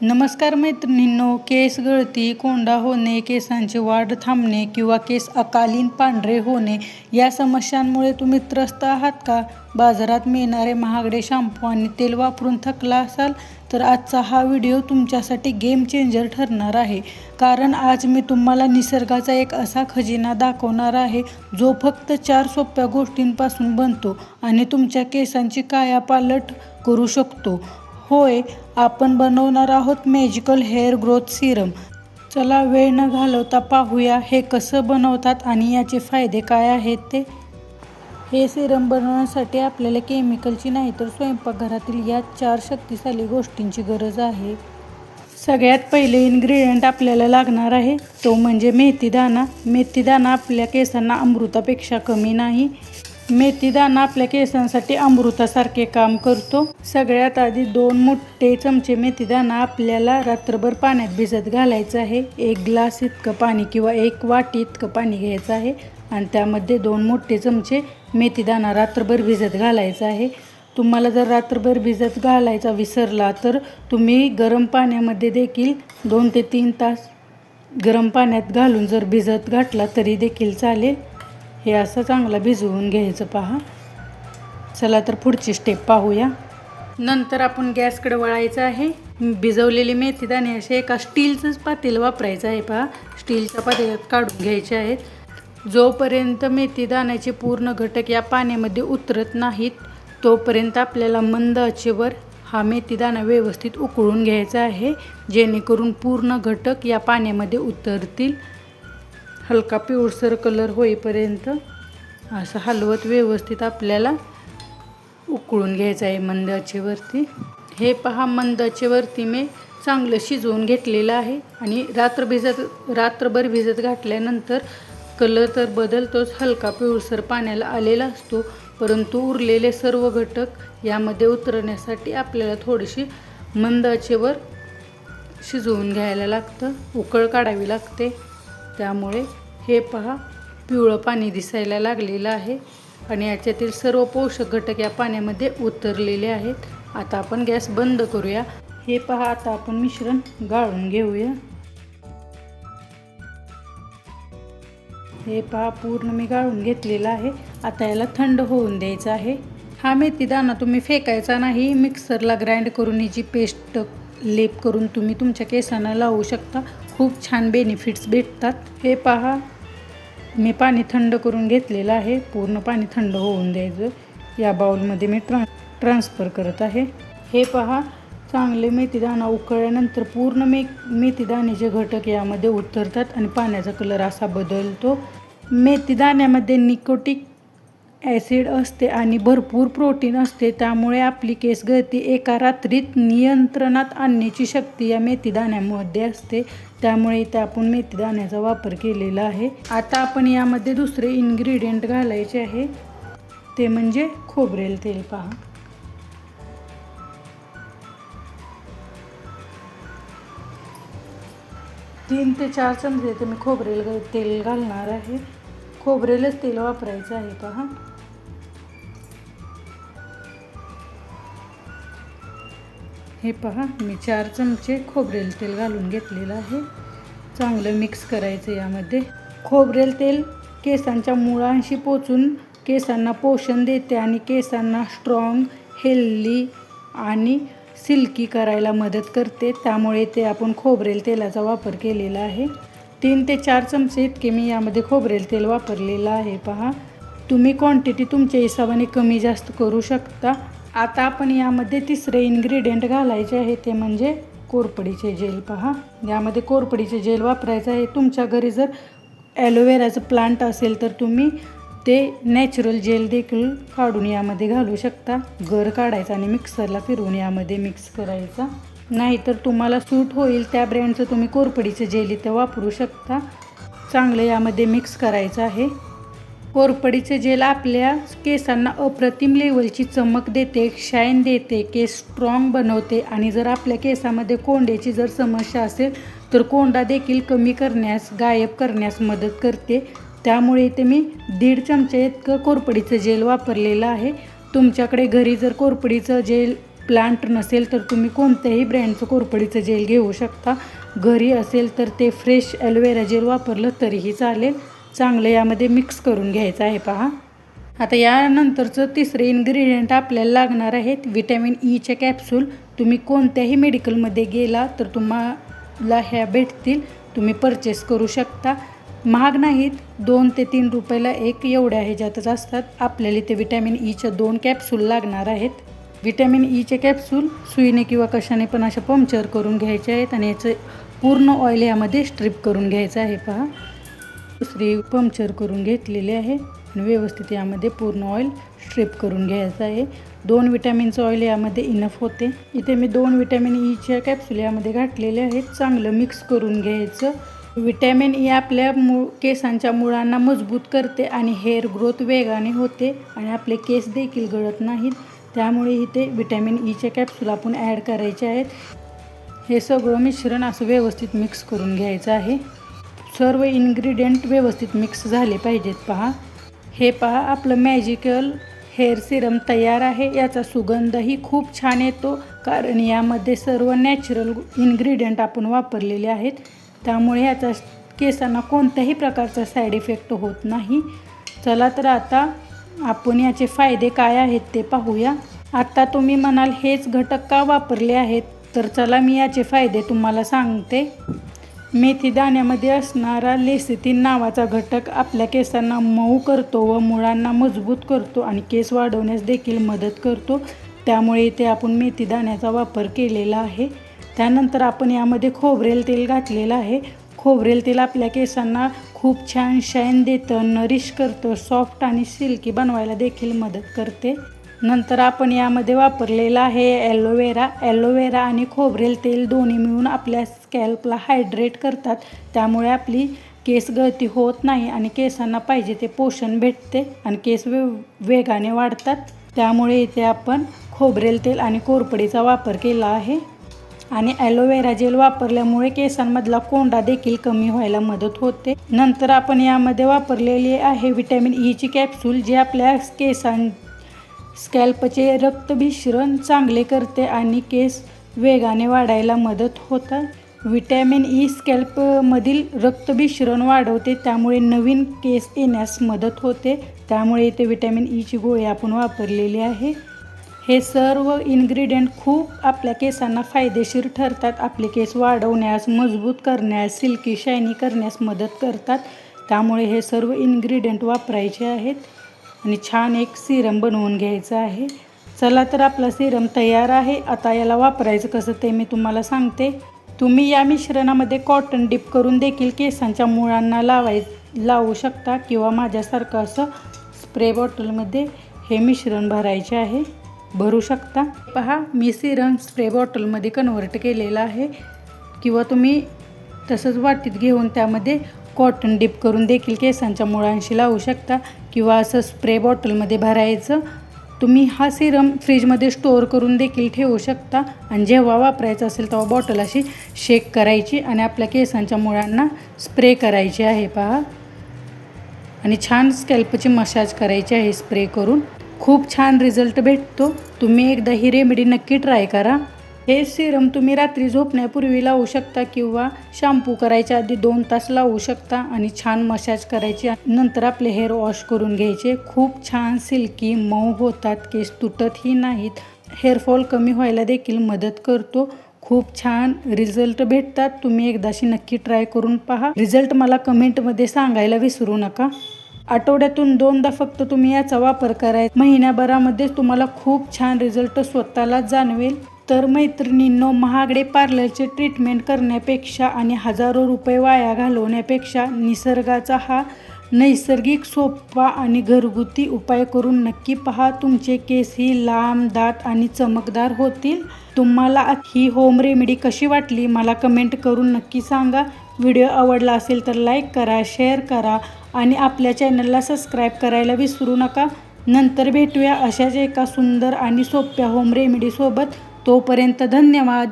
नमस्कार मैत्रिणींनो, केस गळती, कोंडा होणे, केसांची वाढ थांबणे किंवा केस अकालीन पांढरे होणे या समस्यांमुळे तुम्ही त्रस्त आहात का? बाजारात मिळणारे महागडे शॅम्पू आणि तेल वापरून थकला असाल तर आजचा हा व्हिडिओ तुमच्यासाठी गेम चेंजर ठरणार आहे. कारण आज मी तुम्हाला निसर्गाचा एक असा खजिना दाखवणार आहे जो फक्त 4 सोप्या गोष्टींपासून बनतो आणि तुमच्या केसांची कायापालट करू शकतो. होय, आपण बनवणार आहोत मॅजिकल हेअर ग्रोथ सिरम. चला वेळ न घालवता पाहूया हे कसं बनवतात आणि याचे फायदे काय आहेत ते. हे सिरम बनवण्यासाठी आपल्याला केमिकलची नाही तर स्वयंपाकघरातील या 4 शक्तिशाली गोष्टींची गरज आहे. सगळ्यात पहिले इन्ग्रेडियंट आपल्याला लागणार आहे तो म्हणजे मेथीदाणा. मेथीदाणा आपल्या केसांना अमृतापेक्षा कमी नाही. मेथीदाणा आपल्या केसांसाठी अमृतासारखे काम करतो. सगळ्यात आधी 2 मोठे चमचे मेथीदाणा आपल्याला रात्रभर पाण्यात भिजत घालायचं आहे. 1 ग्लास इतकं पाणी किंवा 1 वाटी इतकं पाणी घ्यायचं आहे आणि त्यामध्ये 2 मोठे चमचे मेथीदाणा रात्रभर भिजत घालायचा आहे. तुम्हाला जर रात्रभर भिजत घालायचा विसरला तर तुम्ही गरम पाण्यामध्ये देखील 2 ते 3 तास गरम पाण्यात घालून जर भिजत घातला तरी देखील चालेल. हे असं चांगलं भिजवून घ्यायचं पहा. चला तर पुढची स्टेप पाहूया. नंतर आपण गॅसकडे वळायचं आहे. भिजवलेली मेथीदाणे असे एका स्टीलचंच पातेलं वापरायचं आहे पहा. स्टीलच्या पातेल्यात काढून घ्यायचे आहेत. जोपर्यंत मेथीदाण्याचे पूर्ण घटक या पाण्यामध्ये उतरत नाहीत तोपर्यंत आपल्याला मंद आचेवर हा मेथीदाणा व्यवस्थित उकळून घ्यायचा आहे, जेणेकरून पूर्ण घटक या पाण्यामध्ये उतरतील. हलका पिवळसर कलर होईपर्यंत असं हलवत व्यवस्थित आपल्याला उकळून घ्यायचं आहे मंद आचेवरती. हे पहा, मंद आचेवरती मी चांगलं शिजवून घेतलेलं आहे आणि रात्रभर भिजत घातल्यानंतर कलर तर बदलतोच, हलका पिवळसर पाण्याला आलेला असतो. परंतु उरलेले सर्व घटक यामध्ये उतरण्यासाठी आपल्याला थोडीशी मंद आचेवर शिजवून घ्यायला लागतं, उकळ काढावी लागते. त्यामुळे हे पहा, पिवळं पाणी दिसायला लागलेलं आहे आणि याच्यातील सर्व पोषक घटक या पाण्यामध्ये उतरलेले आहेत. आता आपण गॅस बंद करूया. हे पहा, आता आपण मिश्रण गाळून घेऊया. हे पहा, पूर्ण मी गाळून घेतलेलं आहे. आता याला थंड होऊन द्यायचं आहे. हा मेथीदाणा तुम्ही फेकायचा नाही, मिक्सरला ग्राइंड करून याची पेस्ट लेप करून तुम्ही तुमच्या केसांना लावू शकता. खूप छान बेनिफिट्स भेटतात. हे पहा, मी पाणी थंड करून घेतलेलं आहे. पूर्ण पाणी थंड होऊन द्यायचं. या बाउलमध्ये मी ट्रान्सफर करत आहे. हे पहा, चांगले मेथीदाणा उकळल्यानंतर पूर्ण मेथीदाण्याचे घटक यामध्ये उतरतात आणि पाण्याचा कलर असा बदलतो. मेथीदाण्यामध्ये निकोटिक ॲसिड असते आणि भरपूर प्रोटीन असते, त्यामुळे आपली केस गळती एका रात्रीत नियंत्रणात आणण्याची शक्ती या मेथीदाण्यामध्ये असते. त्यामुळे इथे आपण मेथीदाण्याचा वापर केलेला आहे. आता आपण यामध्ये दुसरे इन्ग्रेडियंट घालायचे आहे ते म्हणजे खोबरेल तेल. पहा, तीन ते 4 चमचे तर मी खोबरेल तेल घालणार आहे. खोबरेलच तेल वापरायचं आहे. पहा, हे पहा, मी 4 चमचे खोबरेल तेल घालून घेतलेलं आहे. चांगलं मिक्स करायचं यामध्ये. खोबरेल तेल केसांच्या मुळांशी पोचून केसांना पोषण देते आणि केसांना स्ट्रॉंग, हेल्दी आणि सिल्की करायला मदत करते. त्यामुळे ते आपण खोबरेल तेलाचा वापर केलेला आहे. 3 ते 4 चमचे इतके मी यामध्ये खोबरेल तेल वापरलेलं आहे. पहा, तुम्ही क्वांटिटी तुमच्या हिशोबाने कमी जास्त करू शकता. आता आपण यामध्ये तिसरे इन्ग्रेडियंट घालायचे आहे ते म्हणजे कोरपडीचे जेल. पहा, यामध्ये कोरपडीचे जेल वापरायचं आहे. तुमच्या घरी जर ॲलोवेराचं प्लांट असेल तर तुम्ही ते नॅचरल जेल देखील काढून यामध्ये घालू शकता. गर काढायचा आणि मिक्सरला फिरवून यामध्ये मिक्स करायचा. नाहीतर तुम्हाला सूट होईल त्या ब्रँडचं तुम्ही कोरपडीचं जेल इथे वापरू शकता. चांगलं यामध्ये मिक्स करायचं आहे. कोरपडीचे जेल आपल्या केसांना अप्रतिम लेवलची चमक देते, शाईन देते, केस स्ट्रॉंग बनवते आणि जर आपल्या केसामध्ये कोंड्याची जर समस्या असेल तर कोंडा देखील कमी करण्यास, गायब करण्यास मदत करते. त्यामुळे इथे मी 1.5 चमचे इतकं कोरपडीचं जेल वापरलेलं आहे. तुमच्याकडे घरी जर कोरपडीचं जेल प्लांट नसेल तर तुम्ही कोणत्याही ब्रँडचं कोरपडीचं जेल घेऊ शकता. घरी असेल तर ते फ्रेश ॲलोवेरा जेल वापरलं तरीही चालेल. चांगलं यामध्ये मिक्स करून घ्यायचं आहे पहा. आता यानंतरचं तिसरे इन्ग्रेडियंट आपल्याला लागणार आहेत व्हिटॅमिन ईचे कॅप्सूल. तुम्ही कोणत्याही मेडिकलमध्ये गेला तर तुम्हाला ह्या भेटतील, तुम्ही परचेस करू शकता. महाग नाहीत, 2 ते 3 रुपयाला एक एवढ्या ह्याच्यातच असतात. आपल्याला इथे व्हिटॅमिन ईच्या 2 कॅप्सूल लागणार आहेत. व्हिटॅमिन ईचे कॅप्सूल सुईने किंवा कशाने पण अशा पंक्चर करून घ्यायचे आहेत आणि याचं पूर्ण ऑइल यामध्ये स्ट्रिप करून घ्यायचं आहे पहा. दुसरी पंक्चर करून घेतलेली आहे आणि व्यवस्थित यामध्ये पूर्ण ऑइल स्ट्रिप करून घ्यायचं आहे. 2 विटॅमिनचं ऑइल यामध्ये इनफ होते. इथे मी 2 व्हिटॅमिन ईच्या कॅप्सूल यामध्ये घातलेले आहेत. चांगलं मिक्स करून घ्यायचं. व्हिटॅमिन ई आपल्या केसांच्या मुळांना मजबूत करते आणि हेअर ग्रोथ वेगाने होते आणि आपले केस देखील गळत नाहीत. त्यामुळे इथे व्हिटॅमिन ईचे कॅप्सूल आपण ॲड करायचे आहेत. हे सगळं मिश्रण असं व्यवस्थित मिक्स करून घ्यायचं आहे. सर्व इन्ग्रेडियंट व्यवस्थित मिक्स झाले पाहिजेत पहा. हे पहा, आपलं मॅजिकल हेअर सिरम तयार आहे. याचा सुगंधही खूप छान येतो कारण यामध्ये सर्व नॅचरल इन्ग्रेडियंट आपण वापरलेले आहेत. त्यामुळे याचा केसांना कोणत्याही प्रकारचा साईड इफेक्ट होत नाही. चला तर आता आपण याचे फायदे काय आहेत ते पाहूया. आता तुम्ही म्हणाल हेच घटक का वापरले आहेत, तर चला मी याचे फायदे तुम्हाला सांगते. मेथी दाण्यामध्ये असणारा लेसिथिन नावाचा घटक आपल्या केसांना मऊ करतो व मुळांना मजबूत करतो आणि केस वाढवण्यास देखील मदत करतो. त्यामुळे इथे आपण मेथी दाण्याचा वापर केलेला आहे. त्यानंतर आपण यामध्ये खोबरेल तेल घातलेलं आहे. खोबरेल तेल आपल्या केसांना खूप छान शाईन देतं, नरिश करतं, सॉफ्ट आणि सिल्की बनवायला देखील मदत करते. नंतर आपण यामध्ये वापरलेला आहे ॲलोवेरा आणि खोबरेल तेल दोन्ही मिळून आपल्या स्कॅल्पला हायड्रेट करतात. त्यामुळे आपली केस गळती होत नाही आणि केसांना पाहिजे ते पोषण भेटते आणि केस वेगाने वाढतात. त्यामुळे इथे आपण खोबरेल तेल आणि कोरपडीचा वापर केला आहे. आणि ॲलोवेरा जेल वापरल्यामुळे केसांमधला कोंडा देखील कमी व्हायला मदत होते. नंतर आपण यामध्ये वापरलेली आहे व्हिटॅमिन ईची कॅप्सूल, जे आपल्या स्कॅल्पचे रक्तभिसरण चांगले करते आणि केस वेगाने वाढायला मदत होतात. व्हिटॅमिन ई स्कॅल्पमधील रक्तभिसरण वाढवते, त्यामुळे नवीन केस येण्यास मदत होते. त्यामुळे इथे व्हिटॅमिन ईची गोळी आपण वापरलेली आहे. हे सर्व इन्ग्रेडियंट खूप आपल्या केसांना फायदेशीर ठरतात. आपले केस वाढवण्यास, मजबूत करण्यास, सिल्की शायनी करण्यास मदत करतात. त्यामुळे हे सर्व इन्ग्रेडियंट वापरायचे आहेत आणि छान एक सिरम बनवून घ्यायचं आहे. चला तर आपला सिरम तयार आहे. आता याला वापरायचं कसं ते मी तुम्हाला सांगते. तुम्ही या मिश्रणामध्ये कॉटन डिप करून देखील केसांच्या मुळांना लावू शकता किंवा माझ्यासारखं असं स्प्रे बॉटलमध्ये हे मिश्रण भरू शकता. पहा, मी सिरम स्प्रे बॉटलमध्ये कन्वर्ट केलेलं आहे किंवा तुम्ही तसंच वाटीत घेऊन त्यामध्ये कॉटन डिप करून देखील केसांच्या मुळांशी लावू शकता किंवा असं स्प्रे बॉटलमध्ये भरायचं. तुम्ही हा सिरम फ्रीजमध्ये स्टोअर करून देखील ठेवू शकता आणि जेव्हा वापरायचं असेल तेव्हा बॉटल अशी शेक करायची आणि आपल्या केसांच्या मुळांना स्प्रे करायची आहे पहा. आणि छान स्कॅल्पची मसाज करायची आहे स्प्रे करून. खूप छान रिझल्ट भेटतो. तुम्ही एकदा ही रेमेडी नक्की ट्राय करा. हे सिरम तुम्ही रात्री झोपण्यापूर्वी लावू शकता किंवा शॅम्पू करायच्या आधी 2 तास लावू शकता आणि छान मसाज करायची. नंतर आपले हेअर वॉश करून घ्यायचे. खूप छान सिल्की मऊ होतात, केस तुटतही नाहीत. हेअरफॉल कमी व्हायला देखील मदत करतो. खूप छान रिझल्ट भेटतात. तुम्ही एकदाशी नक्की ट्राय करून पहा. रिझल्ट मला कमेंटमध्ये सांगायला विसरू नका. आठवड्यातून 2दा फक्त तुम्ही याचा वापर करायचा. महिन्याभरामध्येच तुम्हाला खूप छान रिझल्ट स्वतःला जाणवेल. तर मैत्रिणींनो, महागडे पार्लरचे ट्रीटमेंट करण्यापेक्षा आणि हजारो रुपये वाया घालवण्यापेक्षा निसर्गाचा हा नैसर्गिक, सोपा आणि घरगुती उपाय करून नक्की पहा. तुमचे केसही लांब, दाट आणि चमकदार होतील. तुम्हाला ही होम रेमेडी कशी वाटली मला कमेंट करून नक्की सांगा. व्हिडिओ आवडला असेल तर लाईक करा, शेअर करा आणि आपल्या चॅनलला सबस्क्राईब करायला विसरू नका. नंतर भेटूया अशाच एका सुंदर आणि सोप्या होम रेमेडीसोबत. तोपर्यंत धन्यवाद.